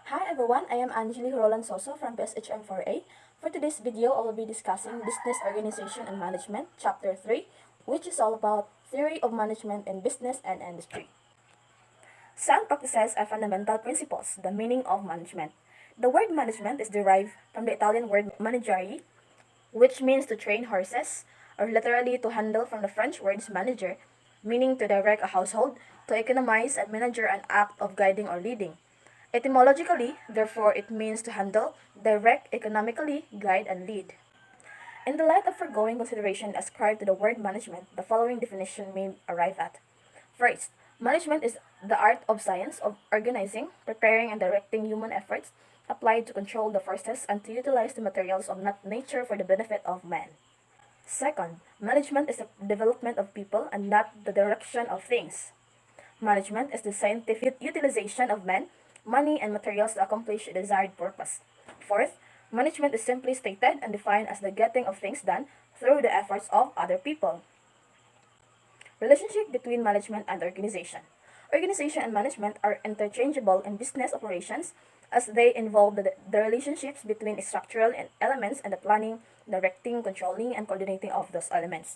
Hi everyone, I am Angeli Roland Soso from PSHM4A. For today's video, I will be discussing Business Organization and Management, Chapter 3, which is all about Theory of Management in Business and Industry. Sound practices are fundamental principles, the meaning of management. The word management is derived from the Italian word maneggiare, which means to train horses, or literally to handle from the French words manager, meaning to direct a household, to economize and manager an act of guiding or leading. Etymologically, therefore, it means to handle, direct, economically, guide, and lead. In the light of foregoing consideration ascribed to the word management, the following definition may arrive at. First, management is the art of science of organizing, preparing, and directing human efforts applied to control the forces and to utilize the materials of nature for the benefit of man. Second, management is the development of people and not the direction of things. Management is the scientific utilization of men, money, and materials to accomplish a desired purpose. Fourth, management is simply stated and defined as the getting of things done through the efforts of other people. Relationship between management and organization. Organization and management are interchangeable in business operations as they involve the relationships between structural elements and the planning, directing, controlling, and coordinating of those elements.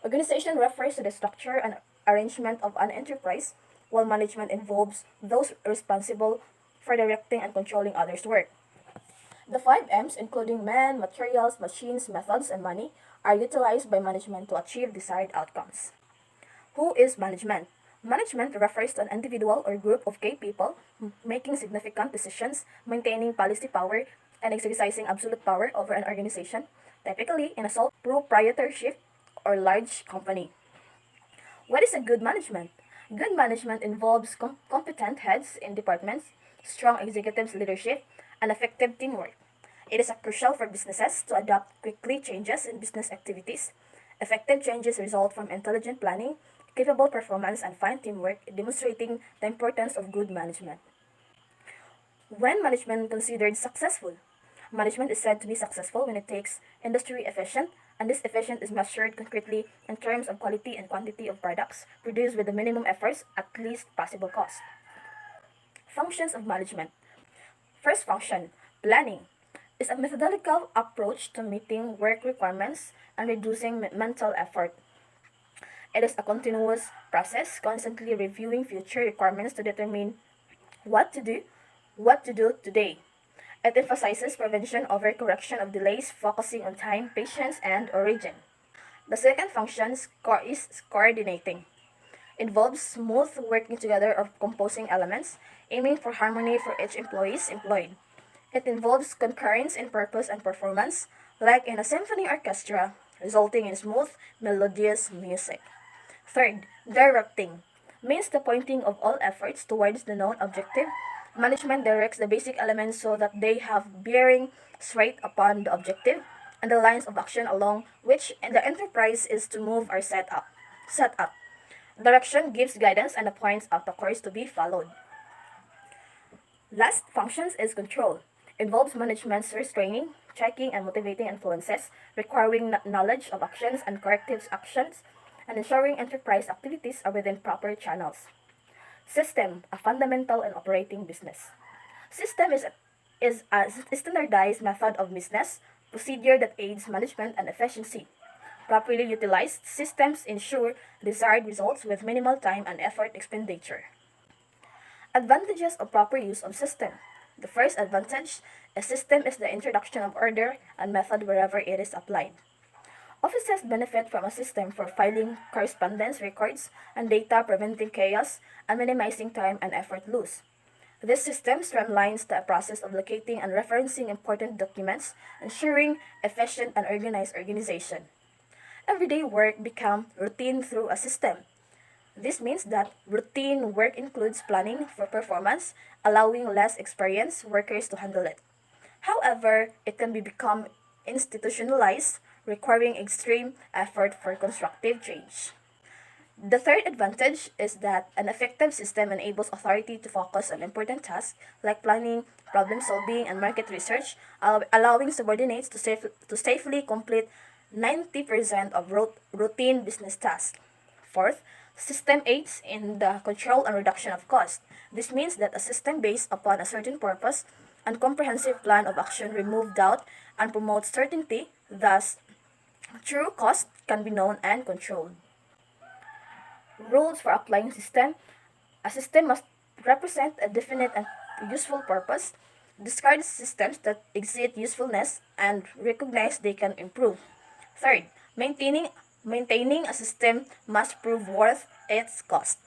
Organization refers to the structure and arrangement of an enterprise, while management involves those responsible for directing and controlling others' work. The 5 M's, including men, materials, machines, methods, and money, are utilized by management to achieve desired outcomes. Who is management? Management refers to an individual or group of key people making significant decisions, maintaining policy power, and exercising absolute power over an organization, typically in a sole proprietorship or large company. What is a good management? Good management involves competent heads in departments, strong executive leadership, and effective teamwork. It is crucial for businesses to adapt quickly changes in business activities. Effective changes result from intelligent planning, capable performance, and fine teamwork, demonstrating the importance of good management. When management considered successful? Management is said to be successful when it takes industry efficient, and this efficient is measured concretely in terms of quality and quantity of products produced with the minimum efforts at least possible cost. Functions of management. First function, planning, is a methodological approach to meeting work requirements and reducing mental effort. It is a continuous process, constantly reviewing future requirements to determine what to do, what to do today. It emphasizes prevention over correction of delays, focusing on time, patience, and origin. The second function is coordinating. Involves smooth working together of composing elements, aiming for harmony for each employee employed. It involves concurrence in purpose and performance, like in a symphony orchestra, resulting in smooth, melodious music. Third, directing means the pointing of all efforts towards the known objective. Management directs the basic elements so that they have bearing straight upon the objective and the lines of action along which the enterprise is to move are set up. Set up. Direction gives guidance and points out the course to be followed. Last functions is control. Involves management's restraining, checking, and motivating influences, requiring knowledge of actions and corrective actions, and ensuring enterprise activities are within proper channels. System, a fundamental and operating business. System is a standardized method of business procedure that aids management and efficiency. Properly utilized systems ensure desired results with minimal time and effort expenditure. Advantages of proper use of system. The first advantage, a system is the introduction of order and method wherever it is applied. Offices benefit from a system for filing correspondence records and data, preventing chaos and minimizing time and effort loss. This system streamlines the process of locating and referencing important documents, ensuring efficient and organized organization. Everyday work becomes routine through a system. This means that routine work includes planning for performance, allowing less experienced workers to handle it. However, it can become institutionalized, requiring extreme effort for constructive change. The third advantage is that an effective system enables authority to focus on important tasks like planning, problem solving, and market research, allowing subordinates to safely complete 90% of routine business tasks. Fourth, System aids in the control and reduction of cost. This means that a system based upon a certain purpose and comprehensive plan of action remove doubt and promote certainty, thus true cost can be known and controlled. Rules for applying system. A system must represent a definite and useful purpose, discard systems that exceed usefulness, and recognize they can improve. Third, maintaining a system must prove worth its cost.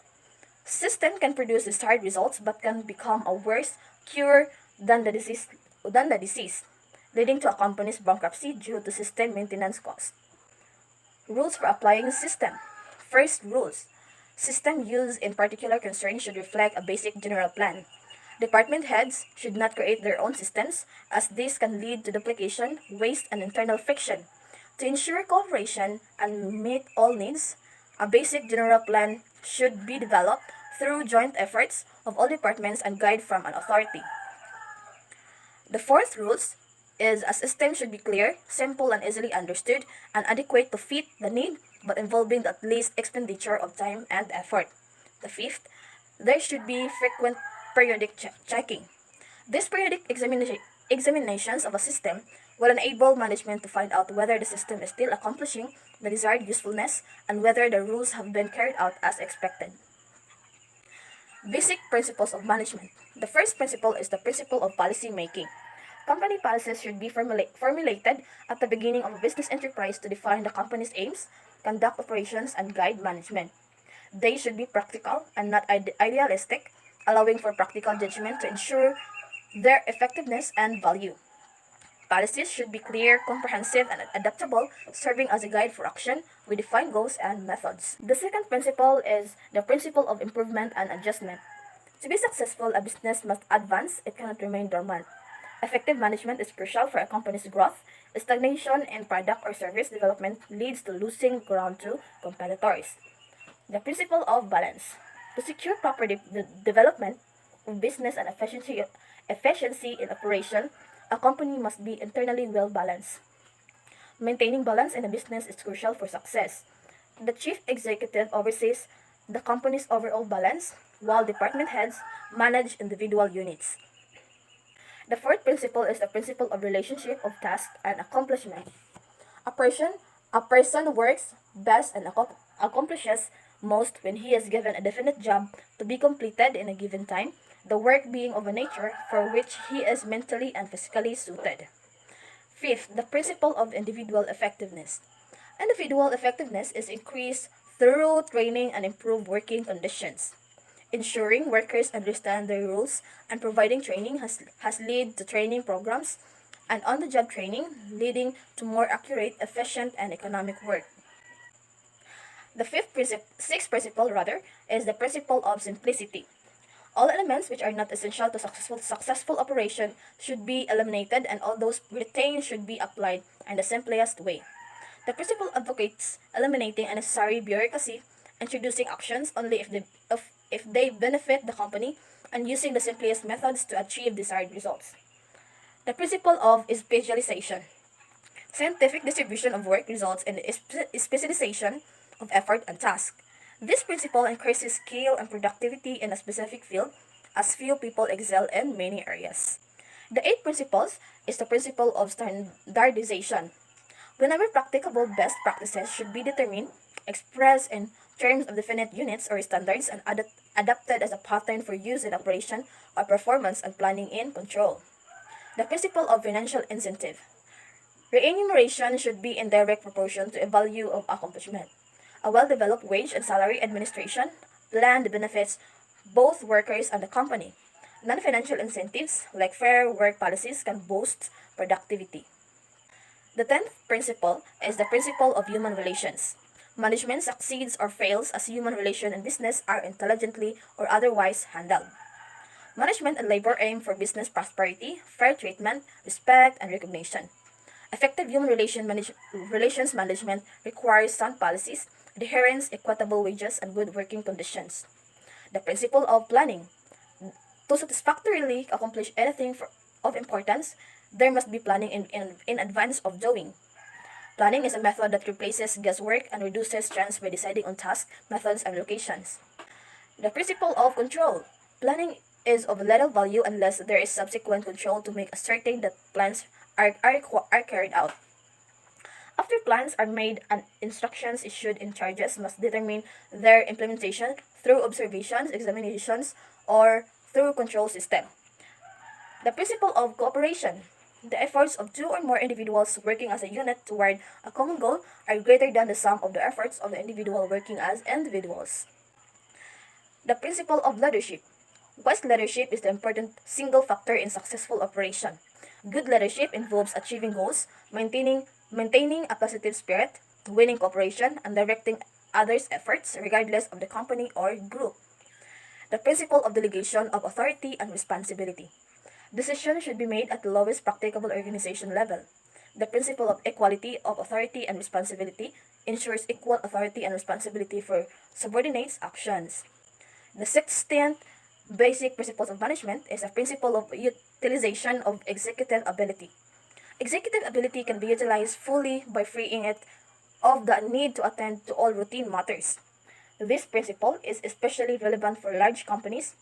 System can produce desired results but can become a worse cure than the disease, leading to a company's bankruptcy due to system maintenance costs. Rules for applying a system. First, rules. System use in particular concerns should reflect a basic general plan. Department heads should not create their own systems, as this can lead to duplication, waste, and internal friction. To ensure cooperation and meet all needs, a basic general plan should be developed through joint efforts of all departments and guide from an authority. The fourth rules is a system should be clear, simple, and easily understood, and adequate to fit the need, but involving at least expenditure of time and effort. The fifth, there should be frequent periodic checking. These periodic examinations of a system will enable management to find out whether the system is still accomplishing the desired usefulness and whether the rules have been carried out as expected. Basic principles of management. The first principle is the principle of policy making. Company policies should be formulated at the beginning of a business enterprise to define the company's aims, conduct operations, and guide management. They should be practical and not idealistic, allowing for practical judgment to ensure their effectiveness and value. Policies should be clear, comprehensive, and adaptable, serving as a guide for action with defined goals and methods. The second principle is the principle of improvement and adjustment. To be successful, a business must advance, it cannot remain dormant. Effective management is crucial for a company's growth. Stagnation in product or service development leads to losing ground to competitors. The principle of balance. To secure proper development of business and efficiency in operation, a company must be internally well balanced. Maintaining balance in a business is crucial for success. The chief executive oversees the company's overall balance, while department heads manage individual units. The fourth principle is the principle of relationship of task and accomplishment. A person, a person works best and accomplishes most when he is given a definite job to be completed in a given time, the work being of a nature for which he is mentally and physically suited. Fifth, the principle of individual effectiveness. Individual effectiveness is increased through training and improved working conditions. Ensuring workers understand the rules and providing training has led to training programs and on-the-job training, leading to more accurate, efficient, and economic work. The sixth principle is the principle of simplicity. All elements which are not essential to successful operation should be eliminated, and all those retained should be applied in the simplest way. The principle advocates eliminating unnecessary bureaucracy, introducing actions only if they benefit the company, and using the simplest methods to achieve desired results. The principle of specialization. Scientific distribution of work results in the specialization of effort and task. This principle increases skill and productivity in a specific field, as few people excel in many areas. The eighth principle is the principle of standardization. Whenever practicable, best practices should be determined, expressed in terms of definite units or standards, and adapted as a pattern for use in operation or performance and planning in control. The principle of financial incentive. Remuneration should be in direct proportion to a value of accomplishment. A well-developed wage and salary administration plan benefits both workers and the company. Non-financial incentives, like fair work policies, can boost productivity. The tenth principle is the principle of human relations. Management succeeds or fails as human relations and business are intelligently or otherwise handled. Management and labor aim for business prosperity, fair treatment, respect, and recognition. Effective relations management requires sound policies, adherence, equitable wages, and good working conditions. The principle of planning. To satisfactorily accomplish anything of importance, there must be planning in advance of doing. Planning is a method that replaces guesswork and reduces chance by deciding on tasks, methods, and locations. The principle of control. Planning is of little value unless there is subsequent control to make certain that plans are carried out. After plans are made and instructions issued in charges must determine their implementation through observations, examinations, or through control system. The principle of cooperation. The efforts of two or more individuals working as a unit toward a common goal are greater than the sum of the efforts of the individual working as individuals. The principle of leadership. Wise leadership is the important single factor in successful operation. Good leadership involves achieving goals, maintaining a positive spirit, winning cooperation, and directing others' efforts regardless of the company or group. The principle of delegation of authority and responsibility. Decisions should be made at the lowest practicable organization level. The principle of equality of authority and responsibility ensures equal authority and responsibility for subordinates' actions. The 16th basic principles of management is a principle of utilization of executive ability. Executive ability can be utilized fully by freeing it of the need to attend to all routine matters. This principle is especially relevant for large companies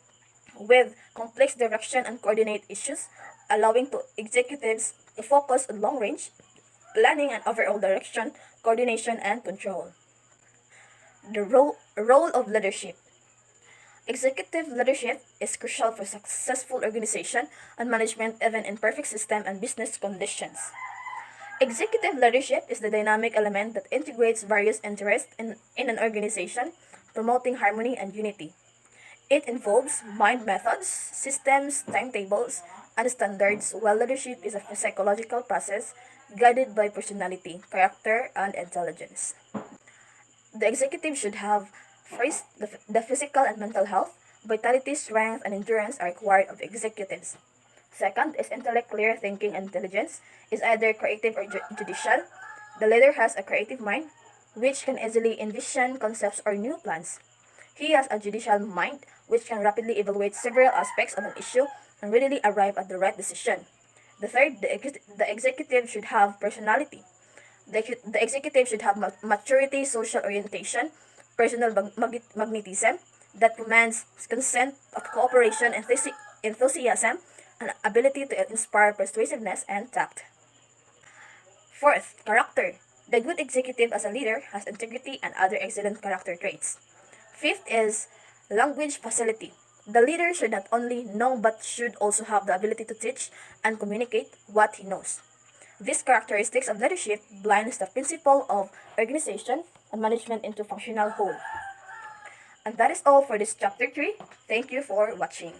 with complex direction and coordinate issues, allowing to executives to focus on long range planning and overall direction, coordination, and control. The role of leadership. Executive leadership is crucial for successful organization and management even in perfect system and business conditions. Executive leadership is the dynamic element that integrates various interests in an organization, promoting harmony and unity. It involves mind methods, systems, timetables, and standards, while leadership is a psychological process guided by personality, character, and intelligence. The executive should have first the physical and mental health, vitality, strength, and endurance are required of executives. Second is intellect, clear thinking, and intelligence is either creative or judicial. The leader has a creative mind, which can easily envision concepts or new plans. He has a judicial mind, which can rapidly evaluate several aspects of an issue and readily arrive at the right decision. The third, the executive should have personality. The executive should have maturity, social orientation, personal magnetism that commands consent, cooperation, enthusiasm, and ability to inspire persuasiveness and tact. Fourth, character. The good executive as a leader has integrity and other excellent character traits. Fifth is language facility. The leader should not only know but should also have the ability to teach and communicate what he knows. These characteristics of leadership blinds the principle of organization and management into functional whole. And that is all for this chapter 3. Thank you for watching.